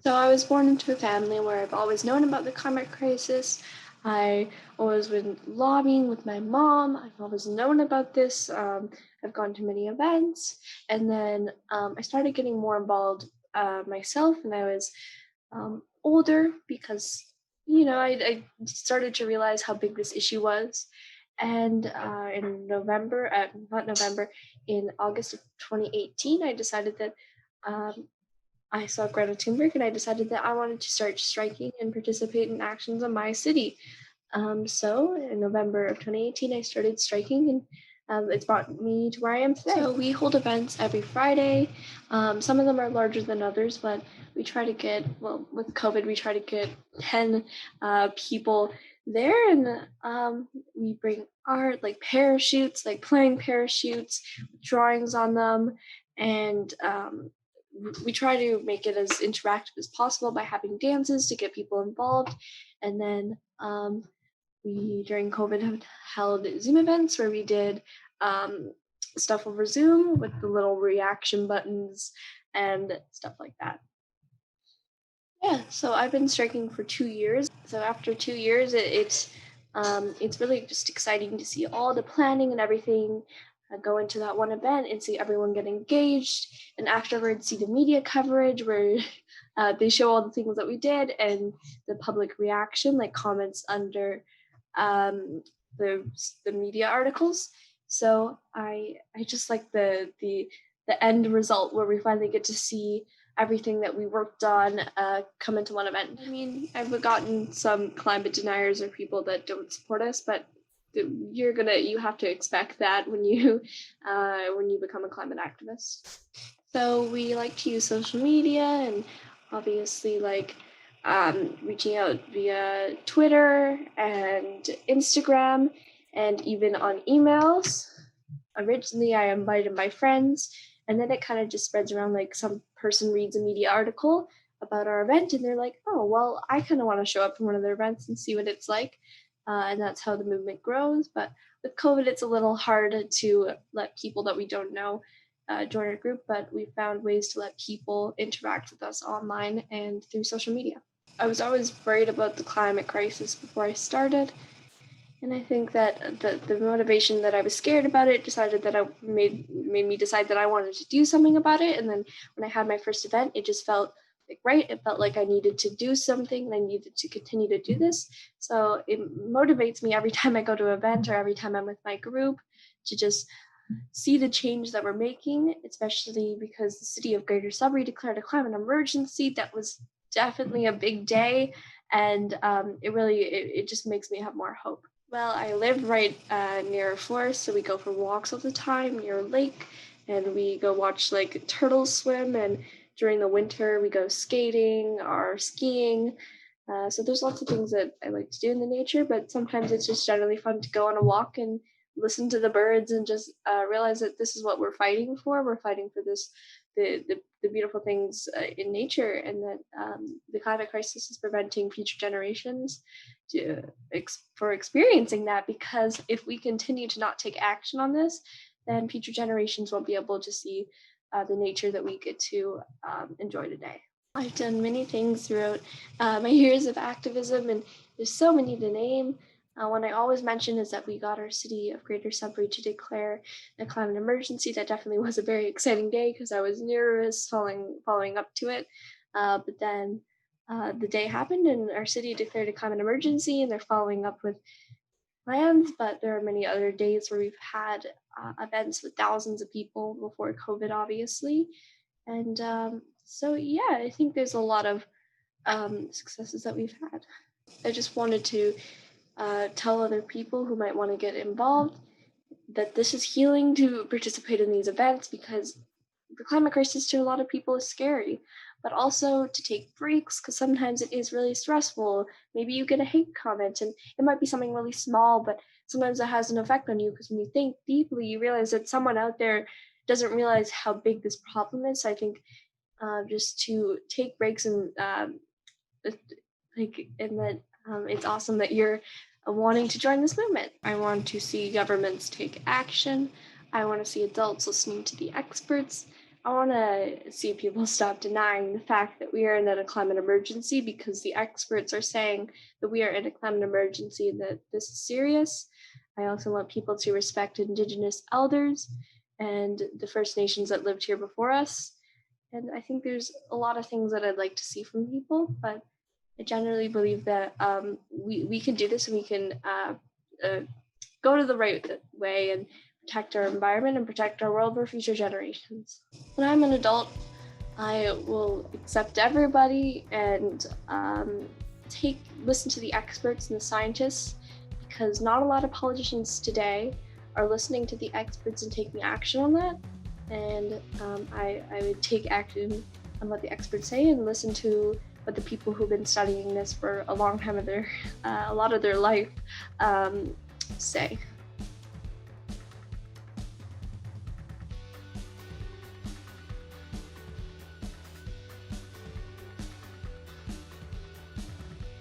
So I was born into a family where I've always known about the climate crisis. I always been lobbying with my mom. I've always known about this. I've gone to many events, and then I started getting more involved myself, and I was older because I started to realize how big this issue was. And in not November, in August of 2018, I decided that I saw Greta Thunberg and I decided that I wanted to start striking and participate in actions in my city. So in November of 2018, I started striking and it's brought me to where I am today. So we hold events every Friday. Some of them are larger than others, but we try to get, well, with COVID, we try to get 10 people there, and we bring art, like parachutes, like playing parachutes, drawings on them, and we try to make it as interactive as possible by having dances to get people involved. And then we, during COVID, have held Zoom events where we did stuff over Zoom with the little reaction buttons and stuff like that. Yeah, so I've been striking for 2 years. So after 2 years, it's really just exciting to see all the planning and everything go into that one event and see everyone get engaged, and afterwards see the media coverage where they show all the things that we did and the public reaction, like comments under um, the media articles. So I just like the end result where we finally get to see everything that we worked on come into one event. I mean, I've gotten some climate deniers or people that don't support us, but you have to expect that when you become a climate activist. So we like to use social media and obviously like reaching out via Twitter and Instagram and even on emails. Originally, I invited my friends, and then it kind of just spreads around. Like some person reads a media article about our event, and they're like, "Oh, well, I kind of want to show up for one of their events and see what it's like," and that's how the movement grows. But with COVID, it's a little hard to let people that we don't know join our group, but we found ways to let people interact with us online and through social media. I was always worried about the climate crisis before I started, and I think that the motivation that I was scared about it decided that I made me decide that I wanted to do something about it. And then when I had my first event, it just felt like right. It felt like I needed to do something and I needed to continue to do this. So it motivates me every time I go to an event or every time I'm with my group to just see the change that we're making, especially because the city of Greater Sudbury declared a climate emergency. That was definitely a big day, and it just makes me have more hope. Well, I live right near a forest, so we go for walks all the time near a lake, and we go watch like turtles swim. And during the winter, we go skating or skiing. So there's lots of things that I like to do in the nature, but sometimes it's just generally fun to go on a walk and listen to the birds and just realize that this is what we're fighting for. We're fighting for the beautiful things in nature, and that the climate crisis is preventing future generations for experiencing that. Because if we continue to not take action on this, then future generations won't be able to see the nature that we get to enjoy today. I've done many things throughout my years of activism, and there's so many to name. One I always mention is that we got our city of Greater Sudbury to declare a climate emergency. That definitely was a very exciting day because I was nervous following up to it. But then the day happened and our city declared a climate emergency, and they're following up with plans. But there are many other days where we've had events with thousands of people before COVID, obviously. And so, yeah, I think there's a lot of successes that we've had. I just wanted to tell other people who might want to get involved that this is healing to participate in these events, because the climate crisis to a lot of people is scary, but also to take breaks because sometimes it is really stressful. Maybe you get a hate comment and it might be something really small, but sometimes it has an effect on you because when you think deeply, you realize that someone out there doesn't realize how big this problem is. So I think just to take breaks and that it's awesome that you're wanting to join this movement. I want to see governments take action. I want to see adults listening to the experts. I want to see people stop denying the fact that we are in a climate emergency, because the experts are saying that we are in a climate emergency and that this is serious. I also want people to respect Indigenous elders and the First Nations that lived here before us. And I think there's a lot of things that I'd like to see from people, but I generally believe that we can do this, and we can go to the right way and protect our environment and protect our world for future generations. When I'm an adult, I will accept everybody and listen to the experts and the scientists, because not a lot of politicians today are listening to the experts and taking action on that. And I would take action on what the experts say and listen to what the people who've been studying this for a long time of a lot of their life say.